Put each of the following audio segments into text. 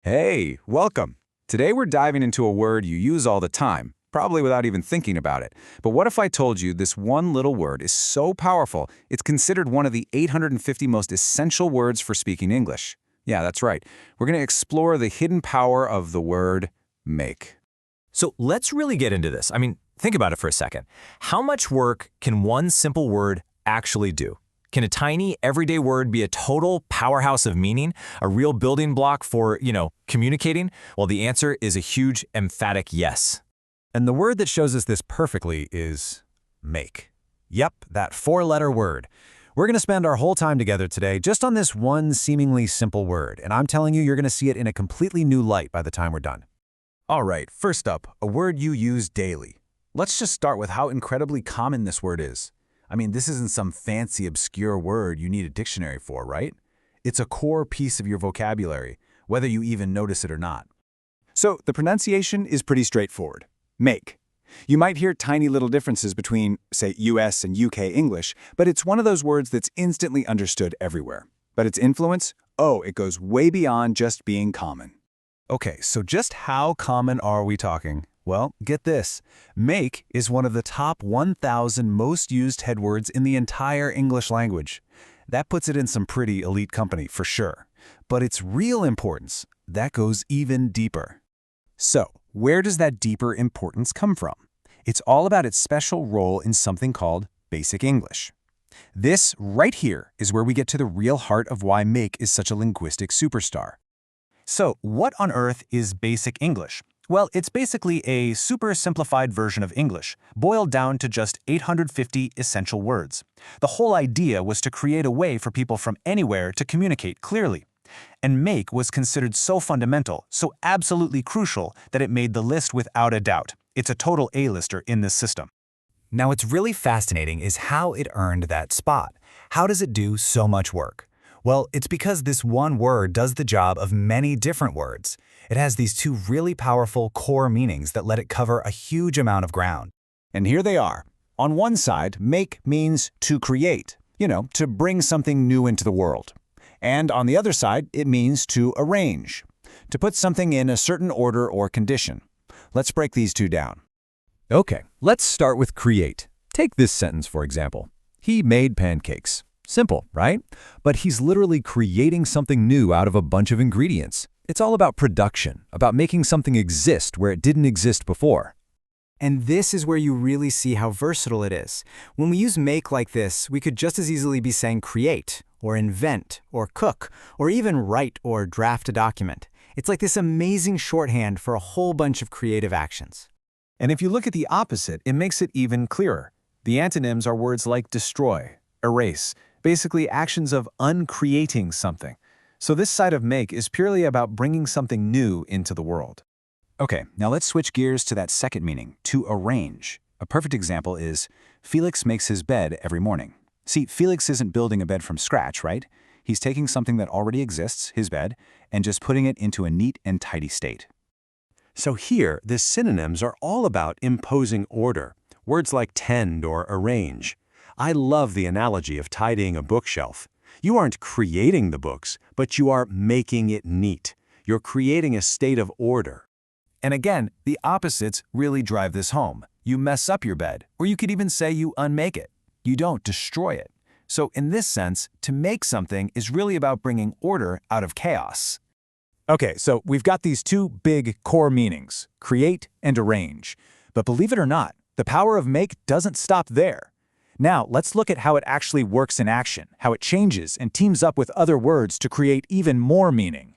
Hey, welcome. Today we're diving into a word you use all the time, probably without even thinking about it. But what if I told you this one little word is so powerful, it's considered one of the 850 most essential words for speaking English? Yeah, that's right. We're going to explore the hidden power of the word make. So let's really get into this. Think about it for a second. How much work can one simple word actually do? Can a tiny, everyday word be a total powerhouse of meaning, a real building block for, communicating? Well, the answer is a huge, emphatic yes. And the word that shows us this perfectly is make. Yep, that four-letter word. We're going to spend our whole time together today just on this one seemingly simple word, and I'm telling you, you're going to see it in a completely new light by the time we're done. All right, first up, a word you use daily. Let's just start with how incredibly common this word is. This isn't some fancy, obscure word you need a dictionary for, right? It's a core piece of your vocabulary, whether you even notice it or not. So the pronunciation is pretty straightforward. Make. You might hear tiny little differences between, say, US and UK English, but it's one of those words that's instantly understood everywhere. But its influence? Oh, it goes way beyond just being common. Okay, so just how common are we talking? Well, get this. Make is one of the top 1,000 most used headwords in the entire English language. That puts it in some pretty elite company, for sure. But its real importance, that goes even deeper. So, where does that deeper importance come from? It's all about its special role in something called basic English. This, right here, is where we get to the real heart of why make is such a linguistic superstar. So, what on earth is basic English? Well, it's basically a super simplified version of English, boiled down to just 850 essential words. The whole idea was to create a way for people from anywhere to communicate clearly. And make was considered so fundamental, so absolutely crucial, that it made the list without a doubt. It's a total A-lister in this system. Now, what's really fascinating is how it earned that spot. How does it do so much work? Well, it's because this one word does the job of many different words. It has these two really powerful core meanings that let it cover a huge amount of ground. And here they are. On one side, make means to create, to bring something new into the world. And on the other side, it means to arrange, to put something in a certain order or condition. Let's break these two down. Okay, let's start with create. Take this sentence, for example. He made pancakes. Simple, right? But he's literally creating something new out of a bunch of ingredients. It's all about production, about making something exist where it didn't exist before. And this is where you really see how versatile it is. When we use make like this, we could just as easily be saying create, or invent, or cook, or even write or draft a document. It's like this amazing shorthand for a whole bunch of creative actions. And if you look at the opposite, it makes it even clearer. The antonyms are words like destroy, erase, basically actions of uncreating something. So this side of make is purely about bringing something new into the world. Okay, now let's switch gears to that second meaning, to arrange. A perfect example is, Felix makes his bed every morning. See, Felix isn't building a bed from scratch, right? He's taking something that already exists, his bed, and just putting it into a neat and tidy state. So here, the synonyms are all about imposing order. Words like tend or arrange. I love the analogy of tidying a bookshelf. You aren't creating the books, but you are making it neat. You're creating a state of order. And again, the opposites really drive this home. You mess up your bed, or you could even say you unmake it. You don't destroy it. So in this sense, to make something is really about bringing order out of chaos. Okay, so we've got these two big core meanings, create and arrange. But believe it or not, the power of make doesn't stop there. Now, let's look at how it actually works in action, how it changes and teams up with other words to create even more meaning.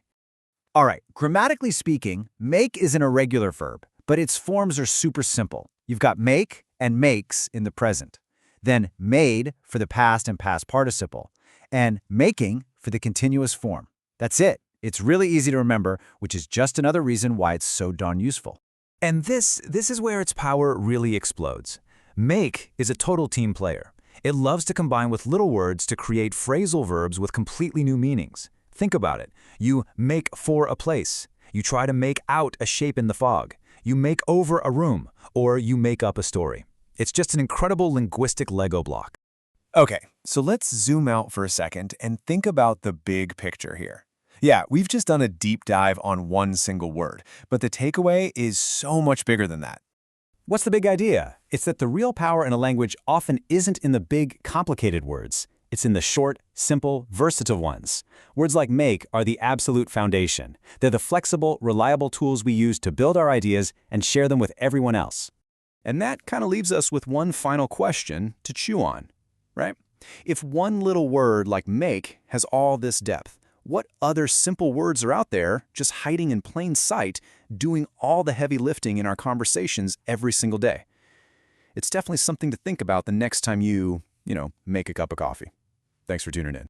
All right, grammatically speaking, make is an irregular verb, but its forms are super simple. You've got make and makes in the present, then made for the past and past participle, and making for the continuous form. That's it. It's really easy to remember, which is just another reason why it's so darn useful. And this is where its power really explodes. Make is a total team player. It loves to combine with little words to create phrasal verbs with completely new meanings. Think about it. You make for a place. You try to make out a shape in the fog. You make over a room, or you make up a story. It's just an incredible linguistic Lego block. Okay, so let's zoom out for a second and think about the big picture here. Yeah, we've just done a deep dive on one single word, but the takeaway is so much bigger than that. What's the big idea? It's that the real power in a language often isn't in the big, complicated words. It's in the short, simple, versatile ones. Words like make are the absolute foundation. They're the flexible, reliable tools we use to build our ideas and share them with everyone else. And that kind of leaves us with one final question to chew on, right? If one little word like make has all this depth, what other simple words are out there just hiding in plain sight, doing all the heavy lifting in our conversations every single day? It's definitely something to think about the next time you make a cup of coffee. Thanks for tuning in.